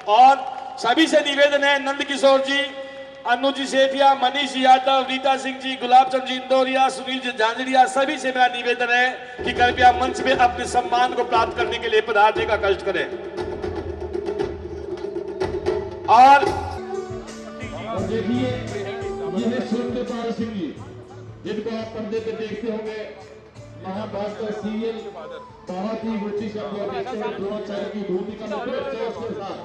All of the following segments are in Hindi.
और सभी से निवेदन है, नंद किशोर जी, अनुजी सेठिया, मनीष यादव, रीता सिंह जी, गुलाब चंद जी इंदौरिया, सुनील जी झांझड़िया, सभी से मेरा निवेदन है कि कृपया मंच में अपने सम्मान को प्राप्त करने के लिए पधारने का कष्ट करें। और देखिए ये है सूर्यपाल सिंह जी, जिनको आप पर्दे पे देखते होंगे, महाभारत सीरियल बहुत ही रुचि से द्रोणाचार्य की भूमिका में उसके साथ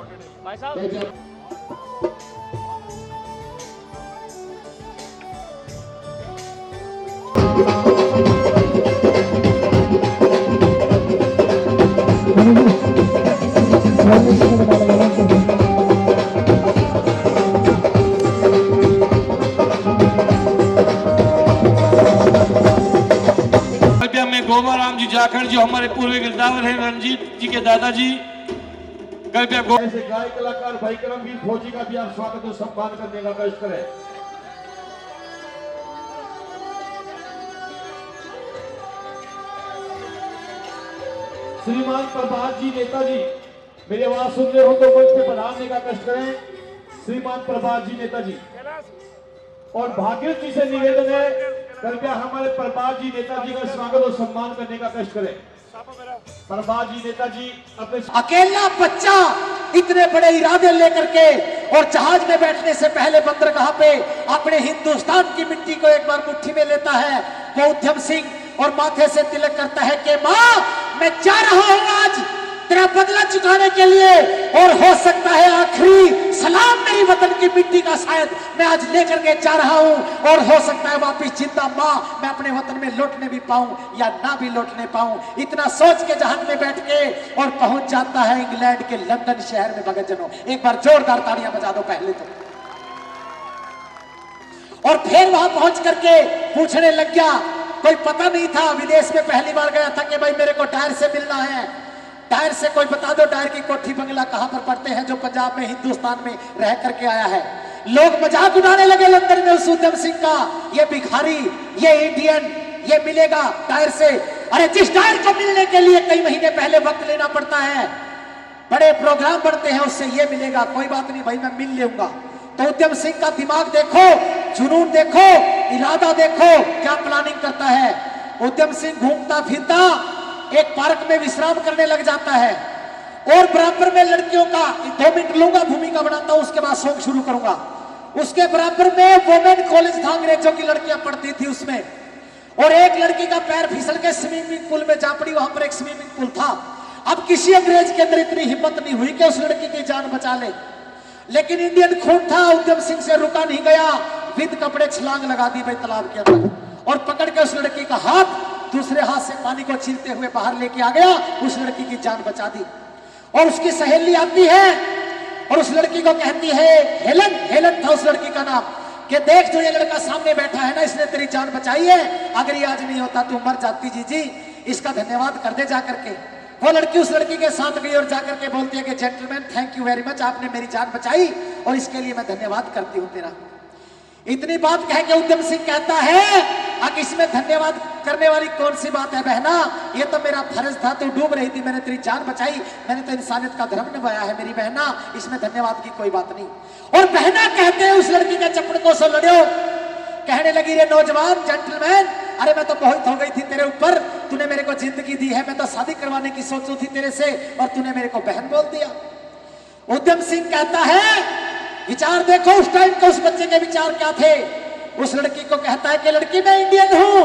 गोमाराम जी जाखड़ जो हमारे पूर्व गिरदावर हैं, रंजीत जी के दादाजी, कृपया ऐसे गाय कलाकार भाई करमवीर फौजी का भी आप स्वागत और सम्मान करने का कष्ट करें। श्रीमान प्रभात जी नेताजी, मेरी आवाज सुन रहे हो तो मंच पे पधारने का कष्ट करें। श्रीमान प्रभात जी नेताजी और भाग्यवती जी से निवेदन है, कृपया हमारे प्रभात जी नेताजी का स्वागत और सम्मान करने का कष्ट करें। प्रभात जी नेताजी अपने अकेला बच्चा इतने बड़े इरादे लेकर के और जहाज में बैठने से पहले बंदरगाह पे अपने हिंदुस्तान की मिट्टी को एक बार मुट्ठी में लेता है वो उद्यम सिंह और माथे से तिलक करता है कि माँ मैं जा रहा हूं आज तेरा बदला चुकाने के लिए, और हो सकता है आखिरी सलाम मेरी वतन की मिट्टी का शायद मैं आज लेकर के जा रहा हूं, और हो सकता है वापिस जिंदा माँ मैं अपने वतन में लौटने भी पाऊं या ना भी लौटने पाऊं। इतना सोच के जहाज में बैठ के और पहुंच जाता है इंग्लैंड के लंदन शहर में। भगतजनों एक बार जोरदार तालियां बजा दो पहले तो। और फिर वहां पहुंच करके पूछने लग गया, कोई पता नहीं था, विदेश में पहली बार गया था कि भाई मेरे को डायर से मिलना है, डायर से कोई बता दो डायर की कोठी बंगला कहां पर पड़ते हैं जो पंजाब में हिंदुस्तान में रह करके आया है। लोग मजाक उड़ाने लगे लंदन में उस उद्यम सिंह का, ये भिखारी, ये इंडियन, ये मिलेगा डायर से। अरे जिस डायर को मिलने के लिए कई महीने पहले वक्त लेना पड़ता है, बड़े प्रोग्राम बढ़ते हैं, उससे ये मिलेगा, कोई बात नहीं भाई मैं मिल लूंगा। तो उद्यम सिंह का दिमाग देखो, जुनून देखो, इरादा देखो, क्या प्लानिंग करता है। उद्यम सिंह घूमता फिरता एक पार्क में विश्राम करने लग जाता है और बराबर में लड़कियों का 2 मिनट लूंगा, भूमिका बनाता हूं, उसके बाद सॉन्ग शुरू करूंगा। उसके बराबर में वोमेन कॉलेज था, अंग्रेजों की लड़कियां पढ़ती थी उसमें, और एक लड़की का पैर फिसल के स्विमिंग पूल में जा पड़ी। वहां पर एक स्विमिंग पूल था। अब किसी अंग्रेज के अंदर इतनी हिम्मत नहीं हुई कि उस लड़की की जान बचा ले, लेकिन इंडियन खून था, उद्यम सिंह से रुका नहीं गया, विद कपड़े छलांग लगा दी भाई तालाब के अंदर और पकड़ के उस लड़की का हाथ दूसरे हाथ से पानी को छीलते हुए बाहर लेके आ गया, उस लड़की की जान बचा दी। और उसकी सहेली आती है और उस लड़की को कहती है, हेलन, हेलन था उस लड़की का नाम, कि देख जो ये लड़का सामने बैठा है ना, इसने तेरी जान बचाई है, अगर ये आज नहीं होता तू मर जाती जी, इसका धन्यवाद कर दे जाकर के। वो लड़की उस लड़की के साथ गई और जाकर के बोलती है कि gentleman thank you very much, आपने मेरी जान बचाई और इसके लिए मैं धन्यवाद करती हूँ तेरा। इतनी बात कह के उद्यम सिंह कहता है, अब इसमें धन्यवाद करने वाली कौन सी बात है बहना, ये तो मेरा फर्ज था, तू डूब रही थी, मैंने तेरी जान बचाई, मैंने तो इंसानियत का धर्म निभाया है मेरी बहना, इसमें धन्यवाद की कोई बात नहीं। और बहना कहते हैं उस लड़की के चपड़कों से लड़ो, कहने लगी रे नौजवान जेंटलमैन, अरे मैं तो बहुत हो गई थी तेरे ऊपर, तूने मेरे को जिंदगी दी है, मैं तो शादी करवाने की सोच थी तेरे से और तूने मेरे को बहन बोल दिया। उद्यम सिंह कहता है, विचार देखो उस टाइम के उस बच्चे के विचार क्या थे। उस लड़की को कहता है कि लड़की मैं इंडियन हूं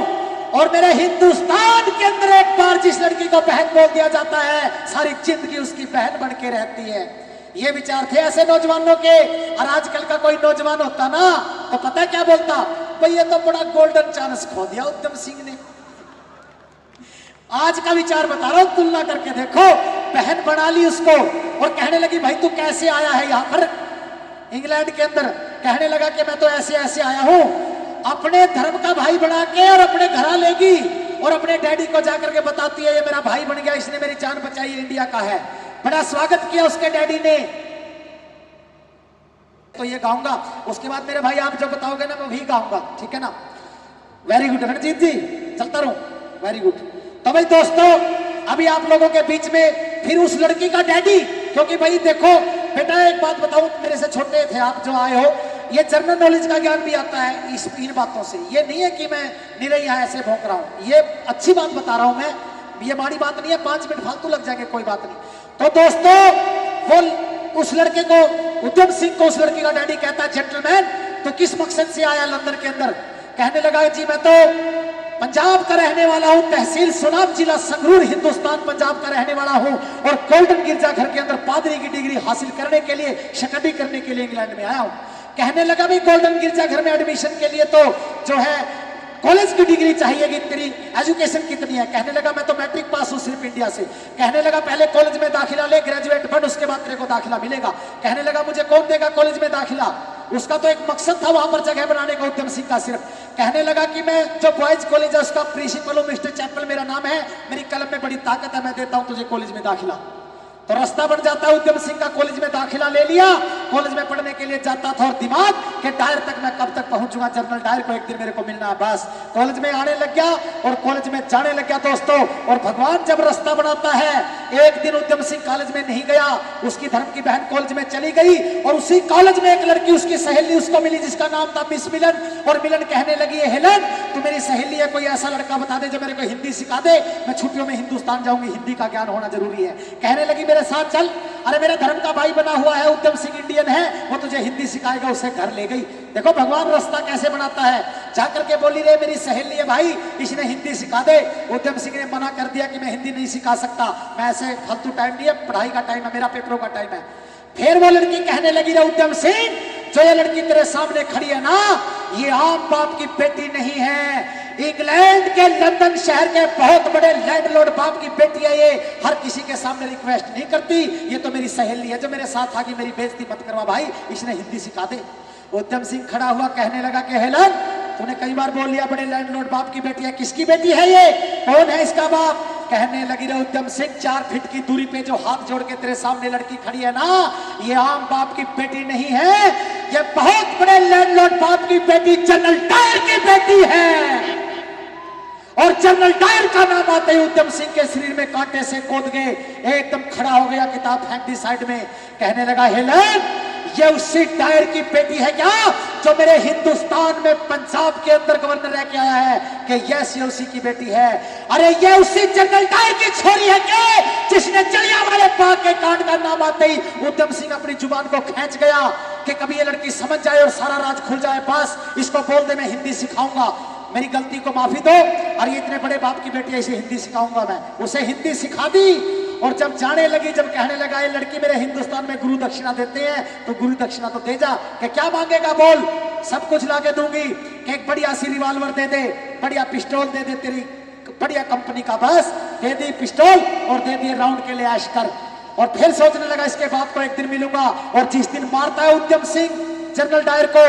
और मेरे हिंदुस्तान के अंदर एक बार जिस लड़की को बहन बोल दिया जाता है, सारी जिंदगी उसकी बहन बन के रहती है। ये विचार थे ऐसे नौजवानों के। और आजकल का कोई नौजवान होता ना तो पता क्या बोलता, भाई ये तो बड़ा गोल्डन चांस खो दिया उद्यम सिंह ने। आज का विचार बता रहा हूं, तुलना करके देखो, बहन बना ली उसको और कहने लगी भाई तू कैसे आया है यहाँ पर इंग्लैंड के अंदर। कहने लगा कि मैं तो ऐसे ऐसे आया हूं, अपने धर्म का भाई बना के और अपने घर लेगी और अपने डैडी को जाकर के बताती है ये मेरा भाई बन गया, इसने मेरी जान बचाई, इंडिया का है। बड़ा स्वागत किया उसके डैडी ने। तो ये गाऊंगा, उसके बाद मेरे भाई आप जो बताओगे ना मैं वही गाऊंगा, ठीक है ना। वेरी गुड रणजीत जी, चलता रहूं, वेरी गुड। तो भाई दोस्तों अभी आप लोगों के बीच में फिर उस लड़की का डैडी, क्योंकि भाई देखो बेटा बात बताऊं, मेरे से छोटे थे आप जो आए हो, ये जनरल नॉलेज का ज्ञान भी आता है इन बातों से। ये नहीं है कि मैं निरई यहाँ ऐसे भौंक रहा हूं, ये अच्छी बात बता रहा हूं मैं, ये माड़ी बात नहीं है। 5 मिनट फालतू लग जाएंगे, कोई बात नहीं। तो दोस्तों, वो उस लड़के को, उद्यम सिंह को उस लड़के का डैडी कहता है जेंटलमैन, तो किस मकसद से आया लंदन के अंदर? कहने लगा जी मैं तो पंजाब का रहने वाला हूं, तहसील सुनाम, जिला संगरूर, हिंदुस्तान पंजाब का रहने वाला हूं, और गोल्डन गिरजाघर के अंदर पादरी की डिग्री हासिल करने के लिए, शकडी करने के लिए इंग्लैंड में आया हूं। कहने लगा भाई गोल्डन गिरजाघर में एडमिशन के लिए तो जो है कॉलेज की डिग्री चाहिएगी, तेरी एजुकेशन कितनी है? कहने लगा मैं तो मैट्रिक पास हूं सिर्फ इंडिया से। कहने लगा पहले कॉलेज में दाखिला ले, ग्रेजुएट बन, उसके बाद तेरे को दाखिला मिलेगा। कहने लगा मुझे कौन देगा कॉलेज में दाखिला? उसका तो एक मकसद था वहां पर जगह बनाने का उद्यम सिंह का सिर्फ। कहने लगा कि मैं जो बॉयज कॉलेज है उसका प्रिंसिपल हूं, मिस्टर चैपल मेरा नाम है, मेरी कलम में बड़ी ताकत है, मैं देता हूं तुझे कॉलेज में दाखिला। तो रास्ता बन जाता है उद्यम सिंह का, कॉलेज में दाखिला ले लिया, कॉलेज में पढ़ने के लिए जाता था, और दिमाग के टायर तक मैं कब तक पहुंचूंगा, जनरल डायर को एक दिन मेरे को मिलना है बस। कॉलेज में आने लग गया और कॉलेज में जाने लग गया दोस्तों। और भगवान जब रास्ता बनाता है, एक दिन उद्यम सिंह कॉलेज में नहीं गया, उसकी धर्म की बहन कॉलेज में चली गई, और उसी कॉलेज में एक लड़की, उसकी सहेली उसको मिली जिसका नाम था मिस मिलन। और मिलन कहने लगी हेलन, तू मेरी सहेली है, कोई ऐसा लड़का बता दे जो मेरे को हिंदी सिखा दे, मैं छुट्टियों में हिंदुस्तान जाऊंगी, हिंदी का ज्ञान होना जरूरी है। कहने लगी मेरे साथ चल, अरे मेरे धर्म का भाई बना हुआ है उद्यम सिंह, इंडियन है, वो तुझे हिंदी सिखाएगा। उसे घर ले गई। देखो भगवान रास्ता कैसे बनाता है। जाकर के बोली रे मेरी सहेली है भाई, इसने हिंदी सिखा दे। उद्यम सिंह ने मना कर दिया कि मैं हिंदी नहीं सिखा सकता, मैं ऐसे फालतू टाइम नहीं है, पढ़ाई का टाइम है मेरा, पेपरों का टाइम है। फिर वो लड़की कहने लगी रे उद्यम सिंह, जो ये लड़की तेरे सामने खड़ी है ना, ये आम बाप की बेटी नहीं है, इंग्लैंड के लंदन शहर के बहुत बड़े लैंडलॉर्ड बाप की बेटी है। ये हर किसी के सामने रिक्वेस्ट नहीं करती, ये तो मेरी सहेली है जो मेरे साथ आके मेरी बेइज्जती मत करवा भाई, इसने हिंदी सिखा दे। उद्यम सिंह खड़ा हुआ, कहने लगा कि हेलन, तूने कई बार बोल लिया बड़े लैंडलॉर्ड बाप की बेटी है, किसकी बेटी है ये, कौन है इसका बाप? कहने लगी रे उद्यम सिंह, 4 फीट की दूरी पे जो हाथ जोड़ के तेरे सामने लड़की खड़ी है ना, ये आम बाप की बेटी नहीं है, ये बहुत बड़े लैंडलॉर्ड बाप की बेटी, जनरल डायर की बेटी है। और जनरल डायर का नाम आते ही उद्यम सिंह के शरीर में कांटे से कूद गए, एकदम खड़ा हो गया, किताब फेंक दी साइड में। कहने लगा हेलन, ये उसी डायर की बेटी है क्या जो मेरे हिंदुस्तान में पंजाब के अंदर गवर्नर रह के आया है? कि यस, ये उसी की बेटी है। अरे ये उसी जनरल डायर की छोरी है क्या जिसने जलियांवाला बाग के कांड का नाम आते ही उद्यम सिंह अपनी जुबान को खींच गया कि कभी ये लड़की समझ जाए और सारा राज खुल जाए, बस इसको बोल दे मैं हिंदी सिखाऊंगा, मेरी गलती को माफी दो, और ये इतने बड़े बाप की बेटी है, इसे हिंदी सिखाऊंगा मैं। उसे हिंदी सिखा दी। और जब जाने लगी, जब कहने लगा ये लड़की मेरे हिंदुस्तान में गुरु दक्षिणा देते हैं, तो गुरु दक्षिणा तो दे जा। कि क्या मांगेगा बोल, सब कुछ ला के दूंगी। कि एक बढ़िया सी रिवॉल्वर दे दे, बढ़िया पिस्टल दे दे, तेरी बढ़िया कंपनी का, बस दे दी पिस्टल और दे दिए राउंड के लिए ऐश कर। और फिर सोचने लगा इसके बाप को एक दिन मिलूंगा। और जिस दिन मारता है उद्यम सिंह जनरल डायर को,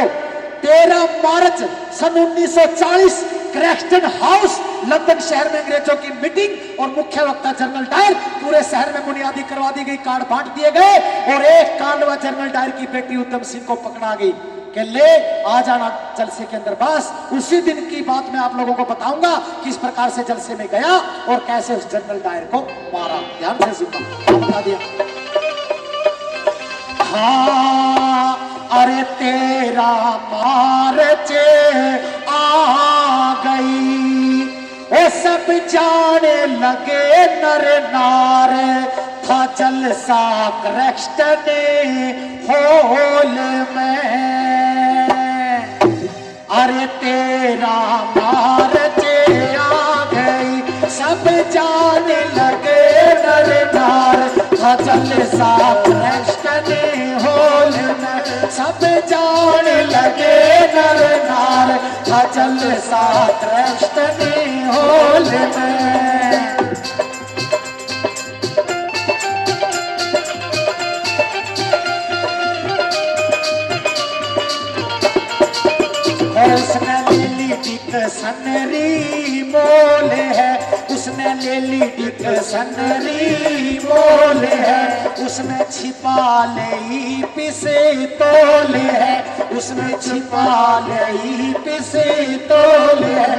13 मार्च सन 1940 क्रेक्सटन हाउस लंदन शहर में अंग्रेजों की मीटिंग, और मुख्य वक्ता जनरल डायर, पूरे शहर में बुनियादी करवा दी गई, कार्ड बांट दिए गए, और एक कांडवा जनरल डायर की बेटी उद्यम सिंह को पकड़ा गई कि ले आ जाना जलसे के अंदर। बस उसी दिन की बात मैं आप लोगों को बताऊंगा किस प्रकार से जलसे में गया और कैसे उस जनरल डायर को मारा। ध्यान से सुनना, बता दिया। हाँ, अरे तेरा मार्च आ गई, ओ सब जाने लगे नर नार, था जलसा क्रेक्सटन हॉल में। अरे तेरा मार्च आ गई, सब जाने लगे नर नार, था जलसा क्रेक्सटन हॉल में। सब जाने लगे नर नार, था जलसा क्रेक्सटन हॉल में। उसने ले ली डिक्शनरी मोल है, उसने ले ली डिक्शनरी मोल है, उसने छिपा ले पिस्तौल है, उसने छिपा ले पिस्तौल है।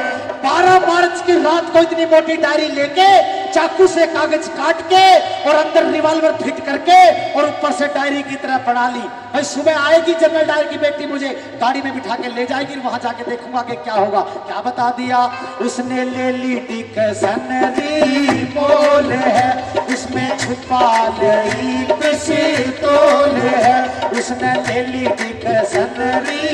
12 मार्च की रात को इतनी मोटी डायरी लेके चाकू से कागज काट के और अंदर रिवॉल्वर फिट करके और ऊपर से डायरी की तरह बना ली। भाई सुबह आएगी जनरल डायर की बेटी, मुझे गाड़ी में बिठा के ले जाएगी, वहां जाके देखूंगा कि क्या होगा। क्या बता दिया उसने, ले ली डिक्शनरी बोल है, उसमें छुपा ली पिस्तौल है। उसने ले ली डिक्शनरी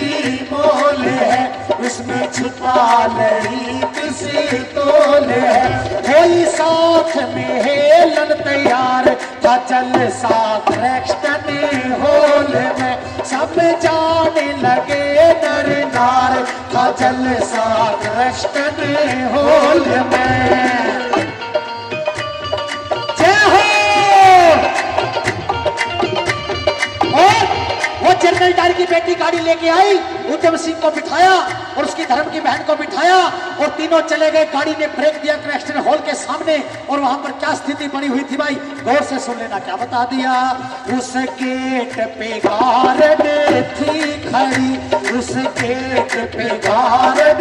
बोल है, उसमें छुपा ली पिस्तौल है। कोई साथ में हेलन तैयार था, चल साथ रैक्सटन होल में। सब जाने लगे नर नार था, चल साथ रैक्सटन होल में। जय हो। और वो जनरल डायर की बेटी गाड़ी लेके आई, उधम सिंह को बिठाया और उसकी धर्म की बहन को बिठाया और तीनों चले गए। गाड़ी ने ब्रेक दिया क्रैक्सटन हॉल के सामने और वहां पर क्या स्थिति बनी हुई थी भाई, गौर से सुन लेना। क्या बता दिया, उस गेट पे गार्ड थी खड़ी, उस गेट पे गार्ड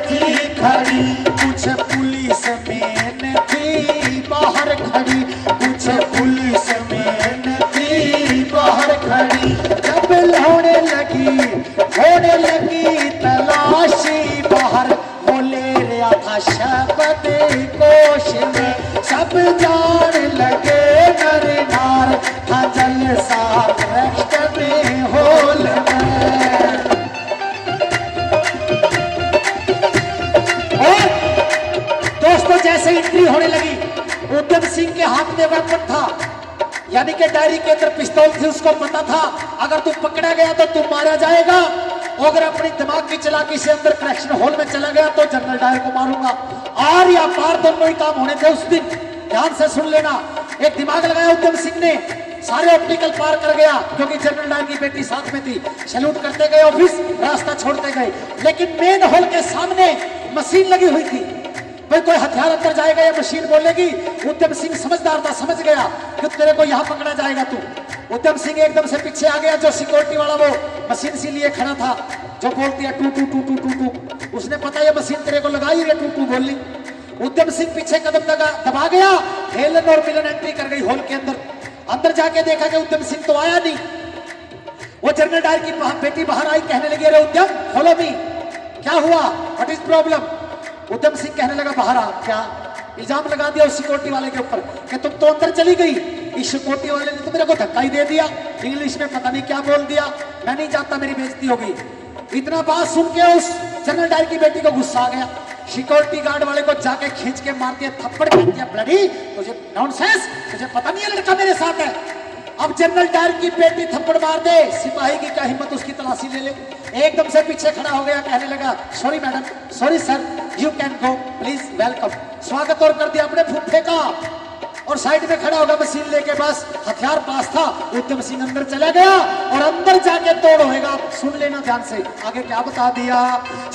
थी खड़ी। कुछ पुलिस मैन थी बाहर खड़ी, कुछ पुलिस मैन थी बाहर खड़ी। जब होने लगी तलाशी बाहर, वो ले रहा था शब्द कोश में। सब जान लगे नर नार था, जल साथ रैक्सटन होल में। और दोस्तों जैसे एंट्री होने लगी, उधम सिंह के हाथ में वेपन था, यानी कि डायरी के अंदर पिस्तौल थी। उसको पता था अगर तू पकड़ा गया तो तू मारा जाएगा, और अगर अपनी दिमाग की चालाकी से अंदर क्रैक्सटन हॉल में चला गया तो जनरल डायर को मारूंगा। आर या पार दोनों ही काम होने थे उस दिन। ध्यान से सुन लेना। एक दिमाग लगाया उधम सिंह ने, सारे ऑप्टिकल पार कर गया क्योंकि जनरल डायर की बेटी साथ में थी। सैल्यूट करते गए ऑफिस, रास्ता छोड़ते गए, लेकिन मेन हॉल के सामने मशीन लगी हुई थी। भाई कोई हथियार अंदर जाएगा या मशीन बोलेगी। उधम सिंह समझदार था, समझ गया कि तेरे को यहाँ पकड़ा जाएगा तू। उधम सिंह एकदम से पीछे आ गया। जो सिक्योरिटी वाला वो मशीन सी लिए खड़ा था, जो बोलती है टू टू टू टू टू टू, उसने पता ये मशीन तेरे को लगाई है टू टू बोलनी। उधम सिंह पीछे कदम दबा गया। हेलन और मिलन एंट्री कर गई हॉल के अंदर। अंदर जाके देखा कि उधम सिंह तो आया नहीं। वो जनरल डायर की बेटी बाहर आई, कहने लगी अरे उधम फॉलो मी, क्या हुआ, what is problem. Udham Singh कहने लगा बाहर आ। क्या इल्जाम लगा दिया उस सिक्योरिटी वाले के ऊपर कि तुम तो अंदर चली गई, इस सिक्योरिटी वाले ने तो मेरे को धक्का ही दे दिया, इंग्लिश में पता नहीं क्या बोल दिया, मैं नहीं जानता, मेरी बेइज्जती हो गई। इतना बात सुन के उस जनरल डायर की बेटी को गुस्सा आ गया। सिक्योरिटी गार्ड वाले को जाके खींच के मार दिया थप्पड़, कह दिया ब्लडी तुझे नॉनसेंस, तुझे पता नहीं है लड़का मेरे साथ है। अब जनरल डायर की बेटी थप्पड़ मार दे, सिपाही की क्या हिम्मत उसकी तलाशी ले ले। एकदम से पीछे खड़ा हो गया, कहने लगा sorry madam, sorry sir, you can go please, welcome. स्वागत और कर दिया, अपने फूफे का, और साइड में खड़ा होगा मशीन लेके। बस हथियार पास था, उधम सिंह अंदर चला गया और अंदर जाके तोड़ होएगा। सुन लेना ध्यान से, आगे क्या बता दिया।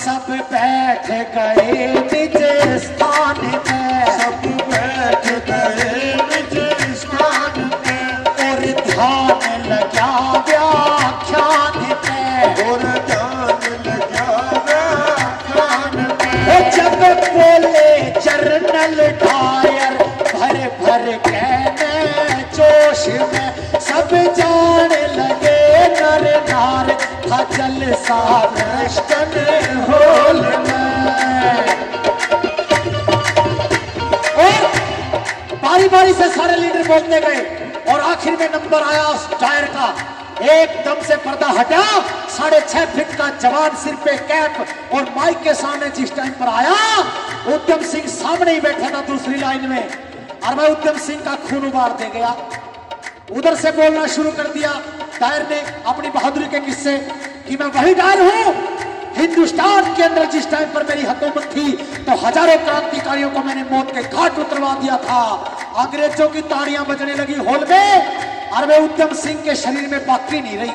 सब बैठ गए निज स्थान पे, सब बैठ गए निज स्थान पे, और ध्यान लगा व्याख्यान पे, और ध्यान लगा व्याख्यान पे। जब बोले जनरल डायर भर भर कहने जोश में, सब जान लगे नर नार था, जल साथ रैक्सटन हॉल में। और बारी बारी से सारे लीडर बोलते गए और आखिर में नंबर आया उस डायर का। एकदम से पर्दा हटा, 6.5 फीट का जवान, सिर पे कैप और माइक के सामने जिस टाइम पर आया, उधम सिंह सामने ही बैठा था दूसरी लाइन में, और मैं उधम सिंह का खून उबार दे गया। उधर से बोलना शुरू कर दिया डायर ने अपनी बहादुरी के किस्से कि मैं वही डायर हूं, हिंदुस्तान के अंदर जिस टाइम पर मेरी हुकूमत थी तो हजारों क्रांतिकारियों को मैंने मौत के घाट उतरवा दिया था। अंग्रेजों की ताड़ियां बजने लगी हॉल में, और वे उधम सिंह के शरीर में बाकी नहीं रही।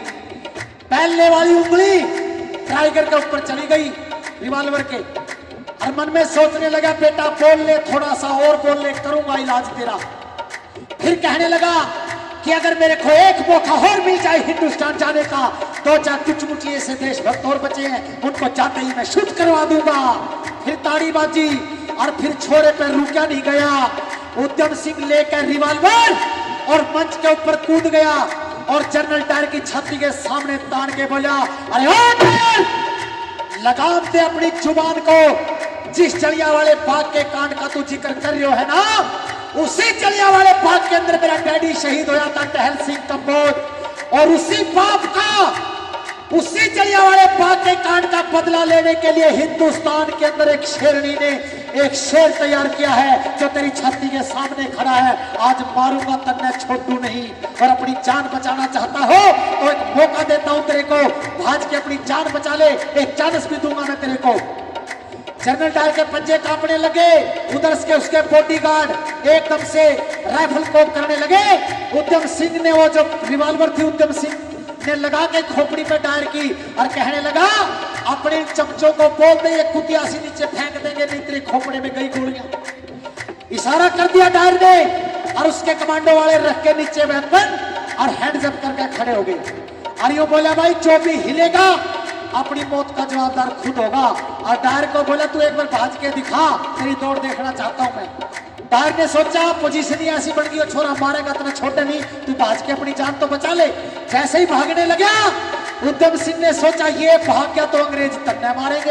पहले वाली उंगली टाइगर के ऊपर चली गई रिवॉल्वर के, और मन में सोचने लगा बेटा बोल ले, थोड़ा सा और बोल ले, करूंगा इलाज तेरा। फिर कहने लगा कि अगर मेरे को एक मौका और मिल जाए हिंदुस्तान जाने का, तो चाहे कुछ मुच ऐसे देशभक्त और बचे हैं उनको जाते ही मैं शूट करवा दूंगा। फिर ताड़ी बाजी, और फिर छोरे पर रुका नहीं गया, उद्यम सिंह लेकर रिवॉल्वर और मंच के ऊपर कूद गया और जनरल डायर की छाती के सामने तान के बोला, अरे ओ डायर, लगाम दे अपनी जुबान को। जिस जलियांवाले बाग के कांड का तू जिक्र कर रही हो है ना, उसी जलियांवाले बाग के अंदर मेरा डैडी शहीद होया था, टहल सिंह कम्बोज। और उसी बाप का, उसी जलियांवाले बाग के कांड का बदला लेने के लिए हिंदुस्तान के अंदर एक शेरनी ने एक शेर तैयार किया है जो तेरी छाती के सामने खड़ा है। आज मारूंगा तन्ने छोटू नहीं, और अपनी जान बचाना चाहता हो तो एक मौका देता हूं तेरे को, भाज के अपनी जान बचा ले, एक चांस भी दूंगा मैं तेरे को। जनरल डायर के पंजे कांपने लगे, उधर से उसके बॉडीगार्ड एकदम से राइफल कोक करने लगे। उद्यम सिंह ने वो जो रिवॉल्वर थी उद्यम सिंह ने लगा के खोपड़ी पे डायर की और कहने लगा, अपने चमचों को बोल दे ये कुतिया सी नीचे फेंक देंगे, नहीं तेरे खोपड़े में गई गोलियां। इशारा कर दिया डायर ने और उसके कमांडो वाले रख के नीचे वेपन और हैंड्स अप करके खड़े हो गए। और यूं बोला, भाई जो भी हिलेगा अपनी मौत का जवाबदार खुद होगा। और डायर को बोला, तू एक बार भाज के दिखा, तेरी दौड़ देखना चाहता हूं मैं। डायर ने सोचा पोजीशन ही ऐसी बन गई, छोरा मारेगा तो छोटे नहीं, तू भाज के अपनी जान तो बचा ले। जैसे ही भागने लगा उद्यम सिंह ने सोचा ये भाग गया तो अंग्रेज तन्ने मारेंगे,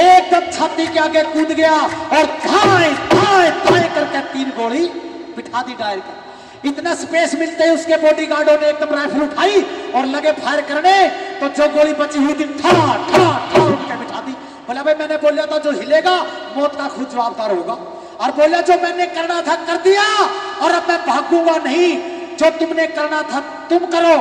एकदम छाती के आगे कूद गया और धाए धाए धाए करके 3 गोली बिठा दी डायर की। इतना स्पेस मिलते ही उसके बॉडीगार्डों ने एकदम राइफल उठाई और लगे फायर करने, तो जो गोली बची हुई थी ठा ठा ठा उनके बिठा दी। बोला, भाई मैंने बोला था जो हिलेगा मौत का खुद जवाबदार होगा। और बोला, जो मैंने करना था कर दिया और अब मैं भागूंगा नहीं, जो तुमने करना था तुम करो।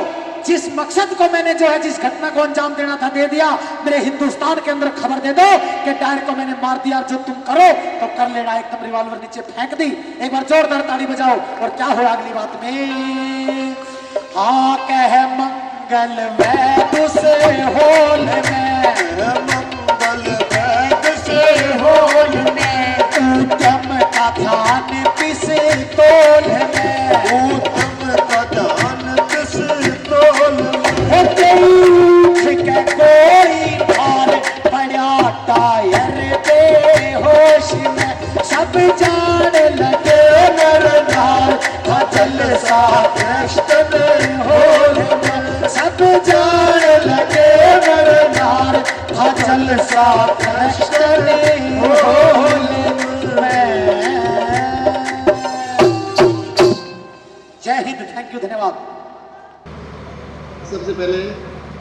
जिस मकसद को मैंने जो है जिस घटना को अंजाम देना था दे दिया। मेरे हिंदुस्तान के अंदर खबर दे दो कि डायर को मैंने मार दिया, जो तुम करो तो कर लेना। एकदम रिवॉल्वर नीचे फेंक दी। एक बार जोरदार ताली बजाओ। और क्या हुआ अगली बात में, हाँ कह मंगल वैद से होल में, मंगल वैद से होल में, उत्तम का ध्यान पिसे तोल में, उत्तम का ध्यान किस तोल में, उठ के कोई ढाल पड़ा टायर बेहोश में, सब जान लगे नर नार अचल सा कृष्ण में होल में, सब जान लगे नर नार अचल सा कृष्ण में होल में। जय हिंद, थैंक यू, धन्यवाद। सबसे पहले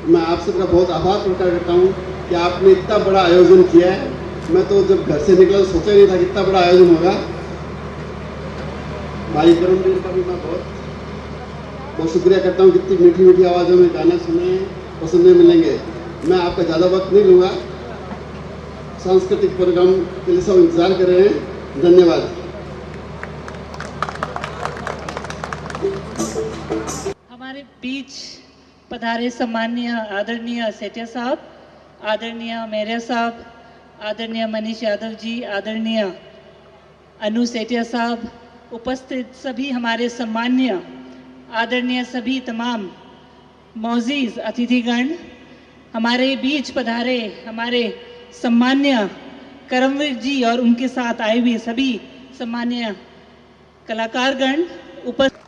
मैं आप सबका बहुत आभार प्रकट करता हूँ कि आपने इतना बड़ा आयोजन किया है। मैं तो जब घर से निकला सोचा नहीं था कि इतना बड़ा आयोजन होगा। भाई करुणवीर का भी मैं बहुत शुक्रिया करता हूँ, कितनी मीठी मीठी आवाज़ों में गाना सुने और सुनने मिलेंगे। मैं आपका ज़्यादा वक्त नहीं लूँगा, सांस्कृतिक प्रोग्राम के लिए सब इंतज़ार कर रहे हैं। धन्यवाद। हमारे बीच पधारे सम्माननीय आदरणीय सेठिया साहब, आदरणीय मेरिया साहब, आदरणीय मनीष यादव जी, आदरणीय अनु सेठिया साहब, उपस्थित सभी हमारे सम्माननीय आदरणीय सभी तमाम मौजूद अतिथिगण, हमारे बीच पधारे हमारे सम्माननीय करमवीर जी और उनके साथ आए हुए सभी सम्माननीय कलाकारगण उपस्थित।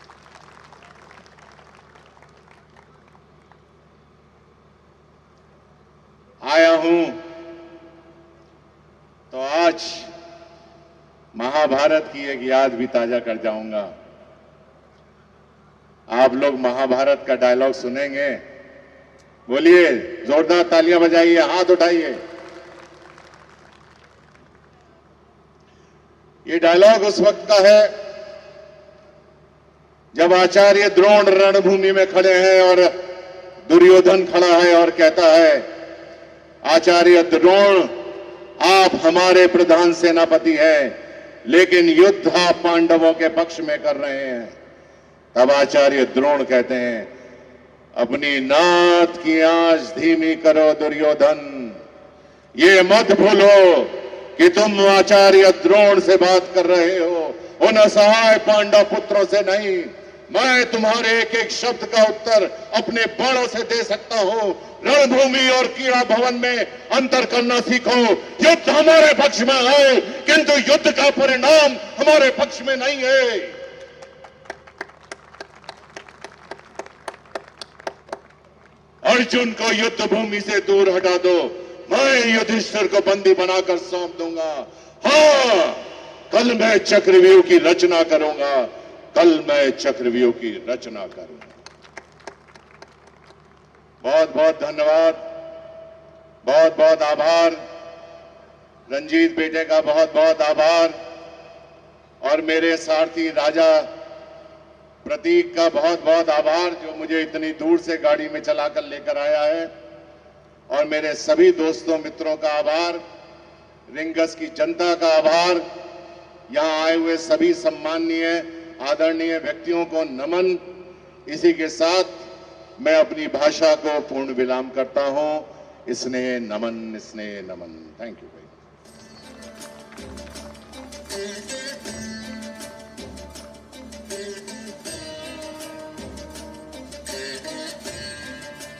आया हूं तो आज महाभारत की एक याद भी ताजा कर जाऊंगा। आप लोग महाभारत का डायलॉग सुनेंगे, बोलिए, जोरदार तालियां बजाइए, हाथ उठाइए। ये डायलॉग उस वक्त का है जब आचार्य द्रोण रणभूमि में खड़े हैं और दुर्योधन खड़ा है और कहता है, आचार्य द्रोण, आप हमारे प्रधान सेनापति हैं, लेकिन युद्ध आप पांडवों के पक्ष में कर रहे हैं। तब आचार्य द्रोण कहते हैं, अपनी नाथ की आंच धीमी करो दुर्योधन, ये मत भूलो कि तुम आचार्य द्रोण से बात कर रहे हो, उन असहाय पांडव पुत्रों से नहीं। मैं तुम्हारे एक एक शब्द का उत्तर अपने बाणों से दे सकता हूं। रणभूमि और क्रीड़ा भवन में अंतर करना सीखो। युद्ध हमारे पक्ष में है, किंतु युद्ध का परिणाम हमारे पक्ष में नहीं है। अर्जुन को युद्ध भूमि से दूर हटा दो, मैं युधिष्ठिर को बंदी बनाकर सौंप दूंगा। हाँ, कल मैं चक्रव्यूह की रचना करूंगा, कल मैं चक्रव्यूह की रचना करूंगा। बहुत बहुत धन्यवाद, बहुत बहुत आभार। रंजीत बेटे का बहुत बहुत आभार, और मेरे सारथी राजा प्रतीक का बहुत बहुत आभार जो मुझे इतनी दूर से गाड़ी में चलाकर लेकर आया है, और मेरे सभी दोस्तों मित्रों का आभार, रिंगस की जनता का आभार, यहां आए हुए सभी सम्माननीय आदरणीय व्यक्तियों को नमन। इसी के साथ मैं अपनी भाषा को पूर्ण विराम करता हूं। स्नेह नमन, स्नेह नमन। Thank you.